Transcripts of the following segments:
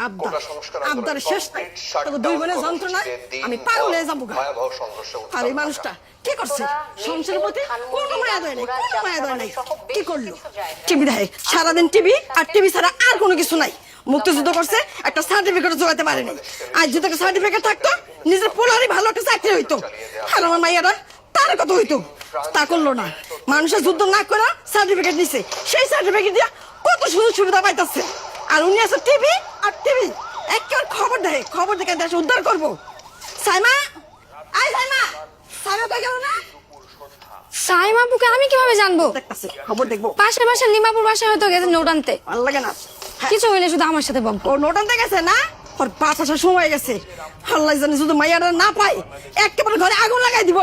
আবদার আবদার শেষ নাই। তবে দুই বোনের যন্ত্রণা আমি পাগল হয়ে যাবো। আর এই মানুষটা কি করছে? সংসারের প্রতি কোনো মায়া দেয় নাই, কোনো মায়া দেয় নাই। কি করলো? টিভি দেখে সারাদিন, টিভি আর টিভি ছাড়া আর কোনো কিছু নাই। মুক্তিযুদ্ধ করছে, একটা সার্টিফিকেট জোগাতে পারেনি। আজ যদি একটা সার্টিফিকেট থাকতো, নিজের পোলারই ভালো একটা চাকরি হইতো। আর আমার মাইয়ারা তার কত হইতো, তা করলো না। মানুষের যুদ্ধ না করে সার্টিফিকেট নিছে, সেই সার্টিফিকেট দিয়ে কত সুযোগ সুবিধা পাইতেছে। আর উনি আছে টিভি আর টিভি, একেবারে খবর দেখে দেশ উদ্ধার করবো। সাইমা, আই সাইমা, সাইমা কই গেল না? সাইমাপুকে আমি কিভাবে জানবো? দেখতাছে, খবর দেখবো। পাশের বাসার লিমাপুর বাসায় হয়তো গেছে নোট আনতে। ভালো লাগে না কিছু হইলে শুধু আমার সাথে বম্প। ও নোট আনতে গেছে না? ওর বাপ আসার সময় গেছে। আল্লাহ জানে শুধু মাইয়ারা না পাই একেবারে ঘরে আগুন লাগাই দিব।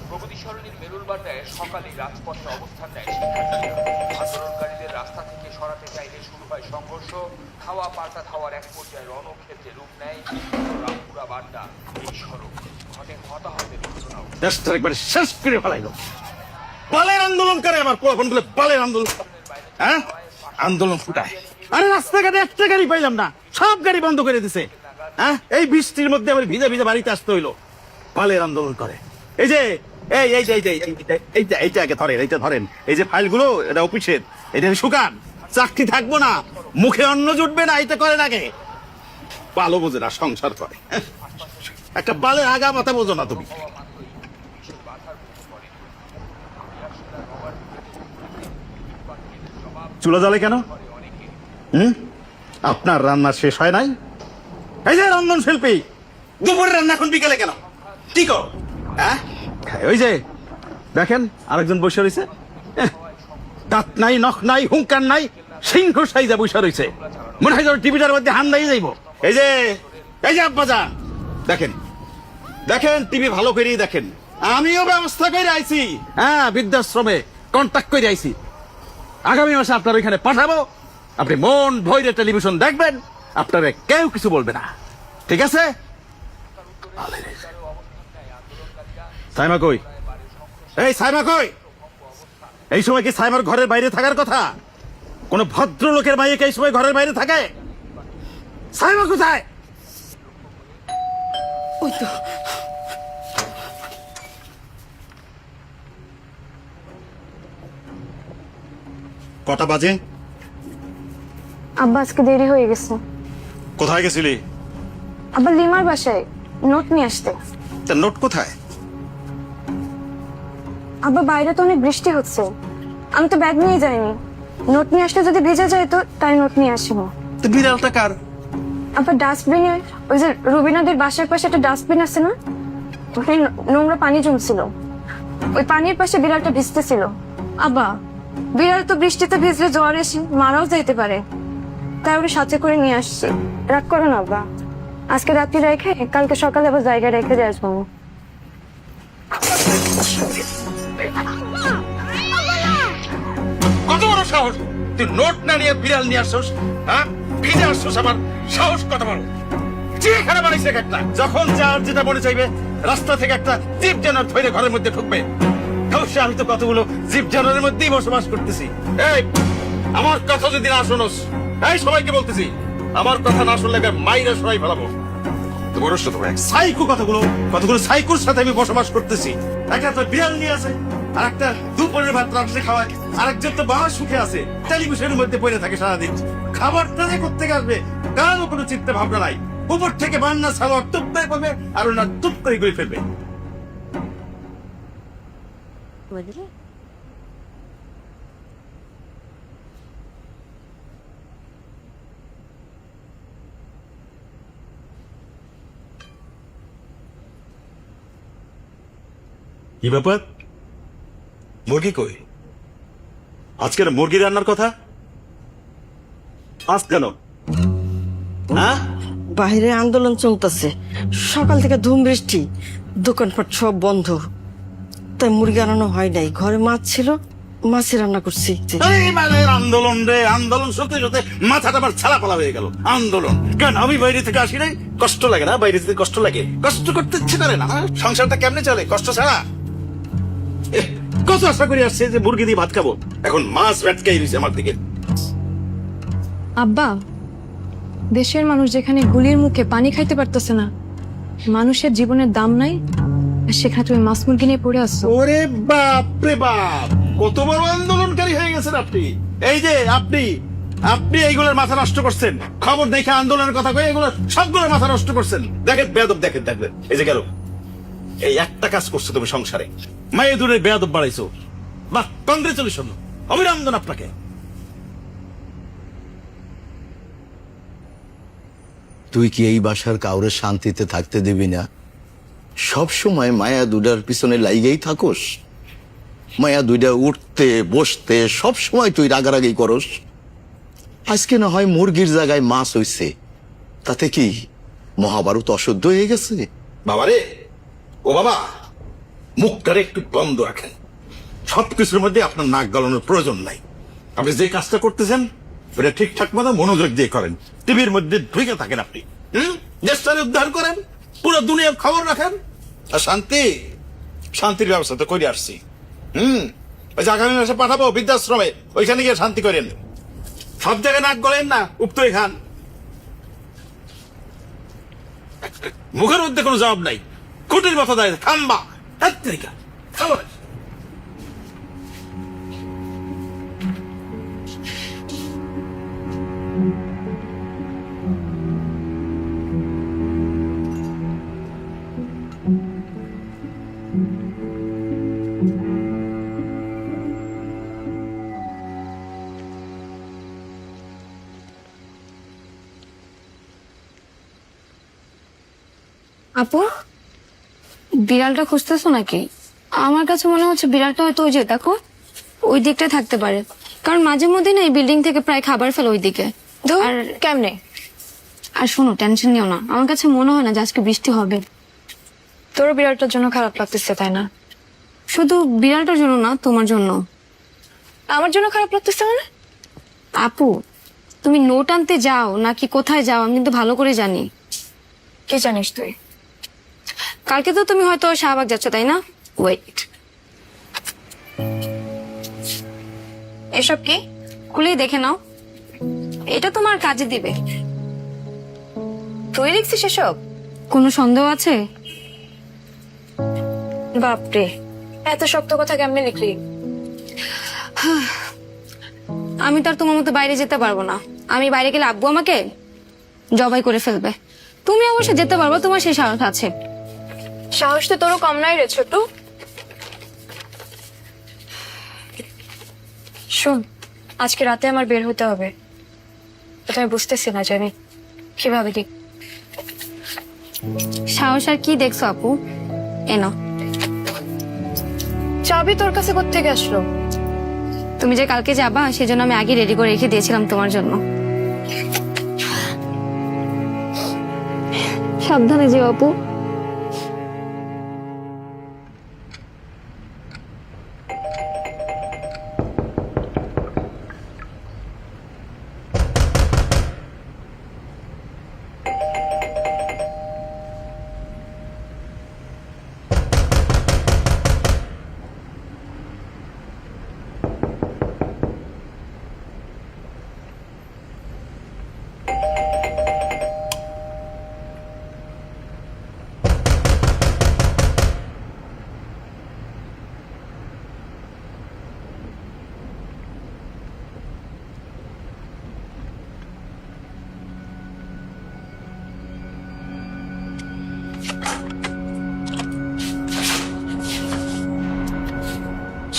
প্রগতি সরণির মেরুলবাটায় সকালে রাজপথে অবস্থান নেয় শিক্ষার্থীরা। আন্দোলনকারীদের রাস্তা থেকে সরাতে চাইলে শুরু হয় সংঘর্ষ। ধাওয়া পাল্টা ধাওয়ার এক পর্যায়ে রণক্ষেত্রে রূপ নেয় রামপুরা বাড্ডা এই সড়ক। ঘটে হতাহতের ঘটনাও। দেশটা একবারে শেষ করে ফেলাইল। বালের আন্দোলন করে আমার পোলাপন গুলো, বালের আন্দোলন। হ্যাঁ, আন্দোলন ফুটায়। আরে রাস্তাঘাটে একটা গাড়ি পাইলাম না, সব গাড়ি বন্ধ করে দিছে। হ্যাঁ, এই বৃষ্টির মধ্যে আমার ভিজা ভিজা বাড়িতে আসতে হইলো। বালের আন্দোলন করে। এই যে এইটা আগে ধরেন, এইটা ধরেন। এই যে ফাইলগুলো, এটা অফিসের, এটা শুকান। চাকরি থাকবো না, মুখে অন্ন জুটবে না, এটা করেন আগে। ভালো বোঝে না, সংসার করে। একটা বালের আগা মাথা বোঝো না তুমি। চুলা জ্বলে কেন? আপনার রান্না শেষ হয় নাই? এই যে রন্ধন শিল্পী, দুপুরের রান্না এখন বিকেলে কেন? ঠিক হ্যাঁ, ওই যে দেখেন আরেকজন বসে রয়েছে, দাঁত নাই, নখ নাই, হুঙ্কার নাই, সিংহ সাইজা বসে রয়েছে। মনে হয় টিভিটার মধ্যে হান্দাই যাইব। এই যে আব্বাজান, দেখেন দেখেন, টিভি ভালো করেই দেখেন। আমিও ব্যবস্থা করে আইছি। হ্যাঁ, বৃদ্ধাশ্রমে কন্ট্যাক্ট করে আইছি। আগামী মাসে আপনার ওইখানে পাঠাবো। আপনি মন ভৈরে টেলিভিশন দেখবেন, আপনারে কেউ কিছু বলবে না, ঠিক আছে? সাইমা কই? এই সাইমা কই? এই সময় কি সাইমার ঘরের বাইরে থাকার কথা? কোন ভদ্রলোকের মাইকে এই সময় ঘরের বাইরে থাকে? সাইমা কোথায়? ওই তো কটা বাজে? আব্বা আজকে দেরি হয়ে গেছে। কোথায় গেছিলি? আব্বা লিমার বাসায় নোট নিয়ে আসতে। তার নোট কোথায়? আব্বা বাইরে তো অনেক বৃষ্টি হচ্ছে, আমি তো ব্যাগ নিয়ে যাইনি। নোট নিয়ে আসলে যদি ভিজে যায় তো তাই নোট নিয়ে আসবো। তো বিড়ালটা কার? আব্বা ডাস্টবিনে, ওই যে রুবিনাদের বাসার পাশে একটা ডাস্টবিন আছে না, ওখানে নোংরা পানি জমছিল। ওই পানির পাশে বিড়ালটা ভিজতেছিল। আব্বা বিড়াল তো বৃষ্টিতে ভিজলে জ্বর এসে মারাও যেতে পারে, তাই ওরা সাথে করে নিয়ে আসছে। রাগ করো না আব্বা, আজকে রাত্রি রেখে কালকে সকালে আবার জায়গায় রেখে দিয়ে আসবো। কত বড় সাহস তুই নোট না নিয়ে বিড়াল নিয়ে আসছস? হ্যাঁ, ভিজে আসছস, আমার সাহস কত বড়! চিড়িয়াখানা বানাইছে একটা। যখন যার যেটা মনে চাইবে রাস্তা থেকে একটা জীব জানোয়ার ধরে ঘরের মধ্যে ঢুকবে। অবশ্য আমি তো কতগুলো জীব জানোয়ারের মধ্যেই বসবাস করতেছি। এই আমার কথা যদি না শোনস, এই সবাইকে বলতেছি, আমার কথা না শুনলে মাইরা সবাই ফেলাবো। সাইকো কতগুলো সাইকোর সাথে আমি বসবাস করতেছি। একটা তো বিড়াল নিয়ে আছে, আর একটা দুপুরের ভাত রাত্রে খাওয়ায়, আরেকজন তো বাবা সুখে আছে, টেলিভিশনের মধ্যে পড়ে থাকে সারাদিন। খাবারটা যে করতে আসবে কারো কোনো চিন্তা ভাবনা নাই। উপর থেকে বান্না ছাড়া টুপ করে পড়বে, আর ওনার টুপ করে ফেলবে। কি ব্যাপার? মুরগি কই? আজকের মুরগি রান্নার কথা আজ কেন? হ্যাঁ, বাইরে আন্দোলন চলতেছে, সকাল থেকে ধুম বৃষ্টি, দোকানপাট সব বন্ধ, তাই মুরগি আনানো হয় নাই। ঘরে মাছ ছিল, মাছের রান্না করছি। এই মালের আন্দোলন রে, আন্দোলন সত্যি সত্যি মাথাটা আমার ছালাপালা হয়ে গেল। আন্দোলন কেন? আমি বাইরে থেকে আসি নাই, কষ্ট লাগে না? বাইরে থেকে কষ্ট লাগে, কষ্ট করতে ইচ্ছে করে না? সংসারটা কেমনে চলে কষ্ট ছাড়া? কত আশা করে আসছে যে মুরগি দিয়ে ভাত খাবো, এখন মাছ ভেটকাই দিয়েছে আমার দিকে। আব্বা, দেশের মানুষ যেখানে গুলির মুখে পানি খাইতে পারতেছে না, মানুষের জীবনের দাম নাই, আর সেখানে তুমি মাছ মুরগি নিয়ে পড়ে আসছো। ওরে বাপ রে বাপ, কত বড় আন্দোলনকারী হয়ে গেছেন আপনি। এই যে আপনি এইগুলোর মাথা নষ্ট করছেন, খবর দেখে আন্দোলনের কথা কয়ে এগুলো সবগুলোর মাথা নষ্ট করছেন। দেখেন বেয়াদব, দেখেন এই যে গেল, এই একটা কাজ করছো তুমি সংসারে, মায়ের দূরে বেয়াদব বাড়াইছো। বাহ, কংগ্রেচুলেশন, অভিনন্দন আপনাকে। তুই কি এই বাসার কাউরে শান্তিতে থাকতে দিবি না? সব সময় মায়া দুইটার পিছনে লাইগেই থাকোস। মায়া দুইটা উঠতে বসতে সব সময় তুই রাগারাগি করস। আজকে না হয় মুরগির জায়গায় মাছ হইছে, তাতে কি মহাভারত অশুদ্ধ হয়ে গেছে? বাবারে, ও বাবা, মুখটারে একটু বন্ধ রাখেন। সবকিছুর মধ্যে আপনার নাক গলানোর প্রয়োজন নাই। আপনি যে কাজটা করতেছেন ওটা ঠিকঠাক মতো মনোযোগ দিয়ে করেন। টিভির মধ্যে ঢুকে থাকেন আপনি, দেশটারে উদ্ধার করেন, পুরো দুনিয়ার খবর রাখেন। আর শান্তির ব্যবস্থা তো করে আসছি। ওই যে আগামী মাসে পাঠাবো বৃদ্ধাশ্রমে, ওইখানে গিয়ে শান্তি করেন। সব জায়গায় নাক গলেন না, উপতই খান। মুখের মধ্যে কোনো জবাব নাই, কুটির মতো দাঁড়িয়ে খাম্বা খাবো। আপু, বিড়ালটা খুঁজতেছো নাকি? আমার কাছে মনে হচ্ছে বিড়ালটা হয়তো ওই যে দেখো ওই দিকটায় থাকতে পারে, কারণ মাঝে মধ্যে না এই বিল্ডিং থেকে প্রায় খাবার ফেলে ওই দিকে। আর কেমনে? আর শোনো, টেনশন নিও না, আমার কাছে মনে হয় না যে আজকে বৃষ্টি হবে। তোর বিড়ালটার জন্য খারাপ লাগতেছে তাই না? শুধু বিড়ালটার জন্য না, তোমার জন্য। আমার জন্য খারাপ লাগতেছে মানে? আপু, তুমি নোট আনতে যাও নাকি কোথায় যাও আমি কিন্তু ভালো করে জানি। কে জানিস তুই? কালকে তো তুমি হয়তো শাহবাগ যাচ্ছ তাই না? ওয়েট, এসব কি? খুলেই দেখে নাও, এটা তোমার কাজে দিবে। তুই লিখছিস এসব? কোনো সন্দেহ আছে? বাপরে, এত শক্ত কথা কেমনে লিখলি? আমি তো আর তোমার মতো বাইরে যেতে পারবো না। আমি বাইরে গেলে আব্বু আমাকে জবাই করে ফেলবে। তুমি অবশ্য যেতে পারবো, তোমার সেই সাহস আছে। সাহস তো তোরও কম নাই রে ছোটু। শোন, আজকে রাতে আমার বের হতে হবে, এটা আমি বুঝতেছি না জানি কিভাবে কি। সাহস আর কি দেখছো আপু? এনো চাবি তোর কাছে কোত্থেকে আসলো? তুমি যে কালকে যাবা সেজন্য আমি আগে রেডি করে রেখে দিয়েছিলাম তোমার জন্য। সাবধানে যেও আপু।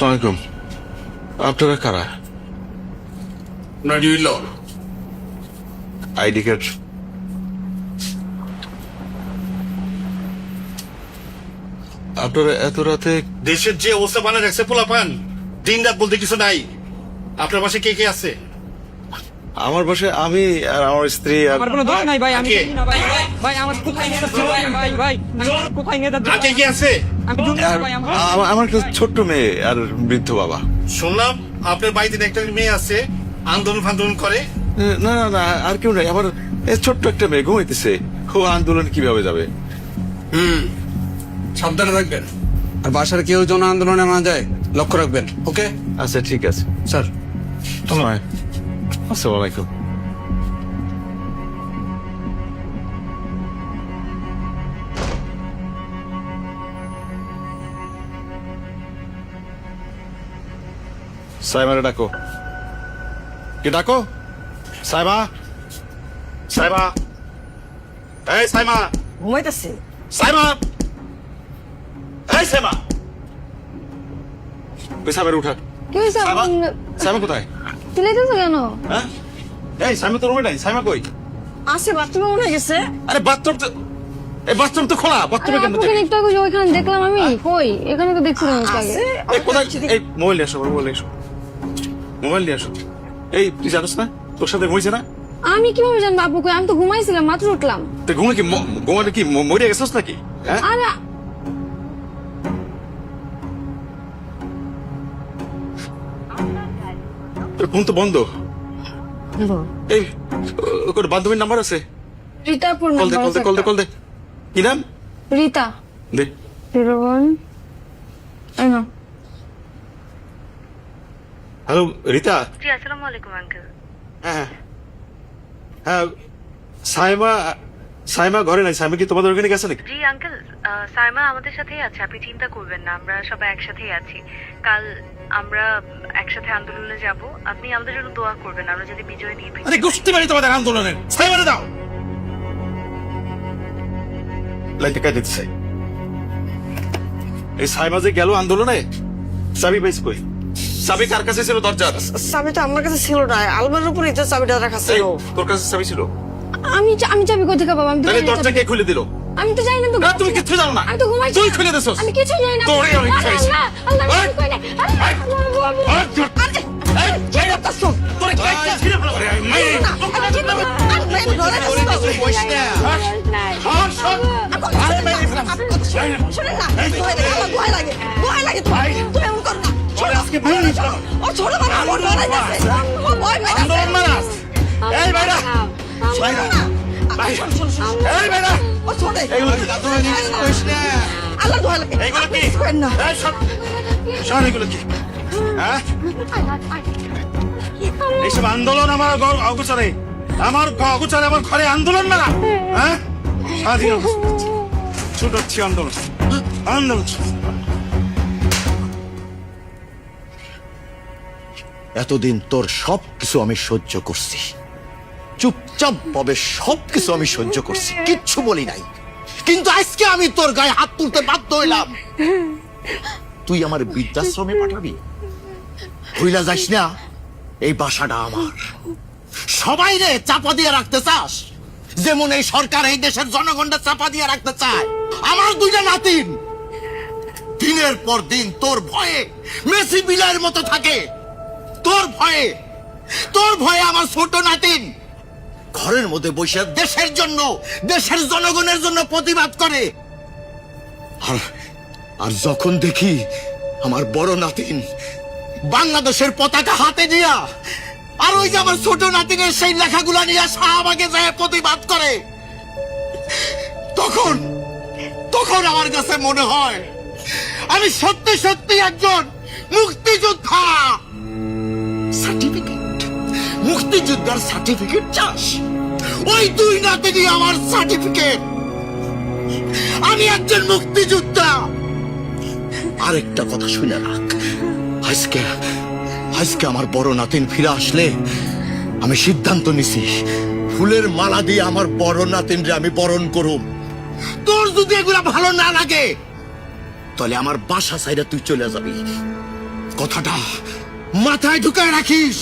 আসসালামাইকুম, আপনারা কারা? ID card. আপনারা এত রাতে? দেশের যে অবস্থা বানিয়ে রাখছে পোলাপান, দিন রাত বলতে কিছু নাই। আপনার বাসায় কে কে আছে? আমার বাসায় আমি আর আমার স্ত্রী। আমার কোনো দোষ নাই ভাই, আমি জানি না ভাই। ভাই আমার কোথায় নিয়ে যাচ্ছে ভাই? ভাই কোথায় নিয়ে যাচ্ছে? কে কে আছে? আমি জানি না ভাই। আমার একটা ছোট্ট মেয়ে আর বৃদ্ধ বাবা। শুনলাম আপনার বাড়িতে একটা মেয়ে আছে, আন্দোলন ফান্দোলন করে। না না না, আর কেউ নাই, আমার ছোট্ট একটা মেয়ে ঘুমাইতেছে, ও আন্দোলন কিভাবে যাবে? সাবধানে থাকবেন, আর বাসার কেউ জন আন্দোলনে না যায় লক্ষ্য রাখবেন। ওকে আচ্ছা ঠিক আছে স্যার। আসসালামু আলাইকুম। সাইমারে ডাকো। কে ডাকো? সাইমা, সাইমা, এই সাইমা, ঘুমাইতেছে। সাইমা, এই সাইমা, ওই সাইমারে উঠা। কি হয়েছে? সাইমা, সাইমা কোথায়? চিল্লাইতেছো কেন? হ্যাঁ, এই সাইমা তো রুমে নাই, সাইমা কই? আছে বাথরুমে মনে হয় গেছে। আরে বাথরুম তো, এই বাথরুম তো খোলা, বাথরুমে কেন? আপনাকে একটু আগে যে ওইখানে দেখলাম আমি, কই এখানে তো দেখছিলাম একটু আগে। আছে। এই কোথায়? এই মোবাইল নিয়ে আসো, মোবাইল নিয়ে আসো, মোবাইল নিয়ে আসো। এই তুই জানিস না তোর সাথে ঘুমাইছে না? আমি কিভাবে জানবো আপু কই? আমি তো ঘুমাইছিলাম, মাত্র উঠলাম। তুই ঘুমালে কি মরে গেছিস নাকি? হ্যাঁ, আরে তোর ফোন তো বন্ধ। এই ওর বান্ধবীর নাম্বার আছে? রিতাপুর কল দে, কল দে, কল দে, কল দে। কি নাম? রিতা দে। 01 এই না। হ্যালো রিতা। জি আসসালামু আলাইকুম আঙ্কেল। হ্যাঁ হ্যাঁ, সাইমা, সাইমা ঘরে নাই। সাইমা কি তোমাদের ওখানে গেছে নাকি? জি আঙ্কেল, সাইমা আমাদের সাথেই আছে, আপনি চিন্তা করবেন না, আমরা সবাই একসাথেই আছি। কাল আমরা একসাথে আন্দোলনে যাব, আপনি আমাদের জন্য দোয়া করবেন, আমরা যদি বিজয় নিয়ে ফিরি। আরে গুষ্টি বাড়ি তোমাদের আন্দোলনের, সাইমারে দাও। লাইটটা কাটে দিতে চাই। এই সাইমা যে গেল আন্দোলনে, চাবি পাইছে কই? চাবি কার কাছে ছিল দরজার? চাবিটা আমার কাছে ছিল না, আলমারির উপরেই তো চাবিটা রাখা এই, ছিল। তোর কাছে চাবি ছিল? আমি চাবি কোথা থেকে পাবো? আমি তো তাহলে জানি না দরজা কে খুলে দিল? আমি তো জানি না তো। না, তুমি কিচ্ছু জানো না। আমি তো ঘুমাইছি। তুই খুলে দিছস। আমি কিছু জানি না। তোরে আমি খাইছি। আল্লাহ এই, আমি কই না। তোরে কাইটা ছিঁড়ে ফেলবো। শোনেন না, ভয় লাগে, আমার ভয় লাগে, ভয় লাগে তোমার। তুমি এমন করো না। আজকে ভয় নিস কেন? ও ছোট বাবা, আমার ভয় লাগছে। ও ভয় পাইছে। আন্দোলন মারাস। এই বাইরা, শোনো না। শোনো, শোনো, শোনো। এই বাইরা, ও ছোট। এইগুলো কি আন্দোলন করিস না? আল্লাহ ভয় লাগে। এইগুলো কি? করেন না। এই সব, সব এগুলো কি? হ্যাঁ? এইসব আন্দোলন আমার অগোচরে, আমার অগোচরে আমার ঘরে আন্দোলন মারা। হ্যাঁ? স্বাধীন ছোট হচ্ছে আন্দোলন, আন্দোলন। এতদিন তোর সবকিছু আমি সহ্য করছি, চুপচাপ ভাবে সবকিছু আমি সহ্য করছি, কিচ্ছু বলি নাই। কিন্তু আজকে আমি তোর গায়ে হাত তুলতে বাধ্য হইলাম। তুই আমার বৃদ্ধাশ্রমে পাঠাবি? ভুইলা যাস না, এই বাসাটা আমার। সবাই রে চাপা দিয়ে রাখতে চাস, যেমন এই সরকার এই দেশের জনগণটা চাপা দিয়ে রাখতে চায়। আমার দুইটা নাতিন দিনের পর দিন তোর ভয়ে মেসি বিলাইয়ের মতো থাকে। তোর ভয়ে আমার ছোট নাতিন ঘরের মধ্যে বসে দেশের জন্য, দেশের জনগণের জন্য প্রতিবাদ করে। আর যখন দেখি আমার বড় নাতিন বাংলাদেশের পতাকা হাতে নিয়া, আর ওই যে আমার ছোট নাতিনের সেই লেখাগুলা নিয়ে শাহবাগে যায় প্রতিবাদ করে, তখন আমার কাছে মনে হয় আমি সত্যি সত্যি একজন মুক্তিযোদ্ধা। সার্টিফিকেট, মুক্তিযোদ্ধার সার্টিফিকেট চাস? ওই দুই নাতিনি আমার সার্টিফিকেট। আমি একজন মুক্তিযোদ্ধা। আরেকটা কথা শুনে রাখ, আজকে আমার বড় নাতিন ফিরে আসলে আমি সিদ্ধান্ত নিছি, ফুলের মালা দিয়ে আমার বড় নাতিনরে আমি বরণ করব। তোর যদি এগুলা ভালো না লাগে তাহলে আমার বাসা সাইডে তুই চলে যাবি। কথাটা মাথায় ঢুকায় রাখিস।